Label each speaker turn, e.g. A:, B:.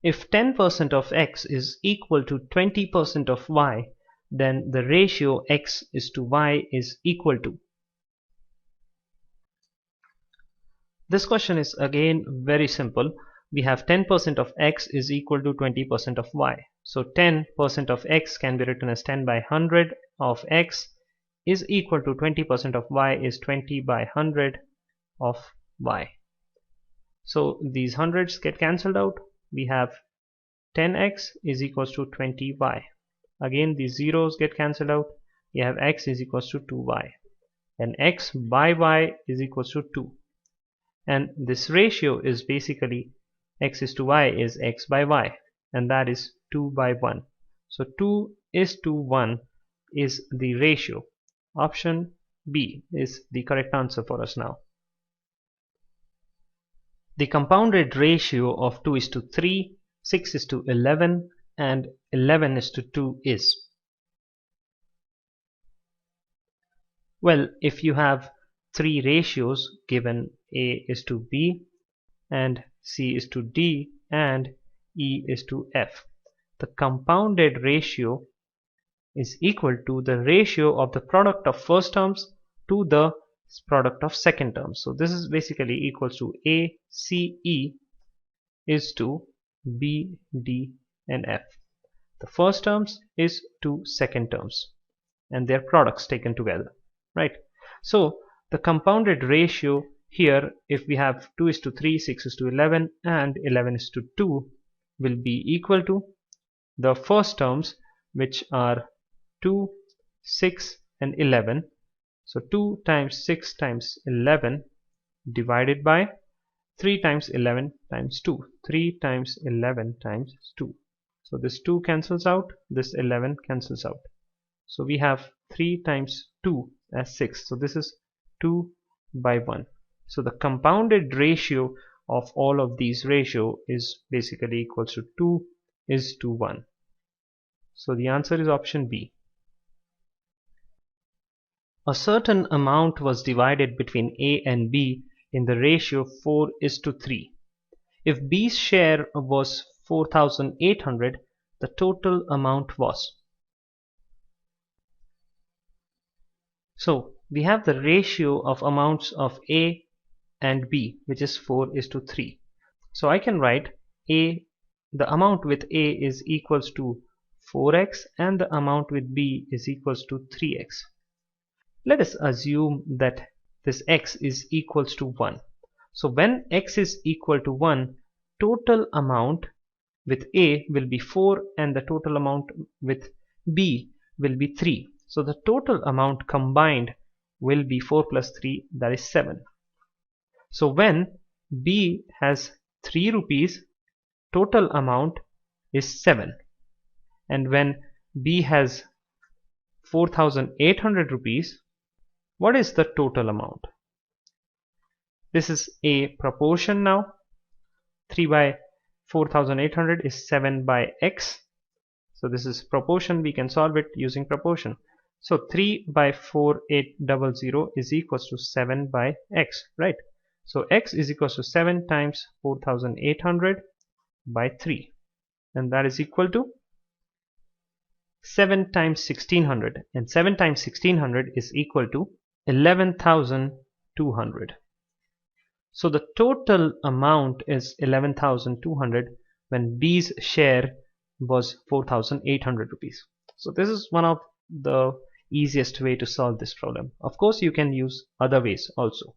A: If 10% of x is equal to 20% of y, then the ratio x is to y is equal to. This question is again very simple. We have 10% of x is equal to 20% of y. So 10% of x can be written as 10 by 100 of x is equal to 20% of y is 20 by 100 of y. So these hundreds get cancelled out. We have 10x is equals to 20y. Again these zeros get cancelled out. We have x is equals to 2y, and x by y is equals to 2. And this ratio is basically x is to y is x by y, and that is 2 by 1. So 2 is to 1 is the ratio. Option B is the correct answer for us now. The compounded ratio of 2 is to 3, 6 is to 11, and 11 is to 2 is. Well, if you have three ratios given, A is to B and C is to D and E is to F, the compounded ratio is equal to the ratio of the product of first terms to the product of second terms. So this is basically equals to A, C, E is to B, D and F. The first terms is to second terms and their products taken together, right? So the compounded ratio here, if we have 2 is to 3, 6 is to 11 and 11 is to 2, will be equal to the first terms, which are 2, 6 and 11. So 2 times 6 times 11 divided by 3 times 11 times 2. 3 times 11 times 2. So this 2 cancels out, this 11 cancels out. So we have 3 times 2 as 6. So this is 2 by 1. So the compounded ratio of all of these ratio is basically equals to 2 is to 1. So the answer is option B. A certain amount was divided between A and B in the ratio 4 is to 3. If B's share was 4,800, the total amount was. So we have the ratio of amounts of A and B, which is 4 is to 3. So I can write A, the amount with A is equals to 4x and the amount with B is equals to 3x. Let us assume that this x is equals to 1. So when x is equal to 1, total amount with A will be 4 and the total amount with B will be 3. So the total amount combined will be 4 plus 3, that is 7. So when B has 3 rupees, total amount is 7. And when B has 4,800 rupees, what is the total amount? This is a proportion now. 3 by 4,800 is 7 by x. So this is proportion. We can solve it using proportion. So 3 by 4,800 is equals to 7 by x, right? So x is equals to 7 times 4,800 by 3, and that is equal to 7 times 1600, and 7 times 1600 is equal to 11,200. So the total amount is 11,200 when B's share was 4,800 rupees. So this is one of the easiest way to solve this problem. Of course, you can use other ways also.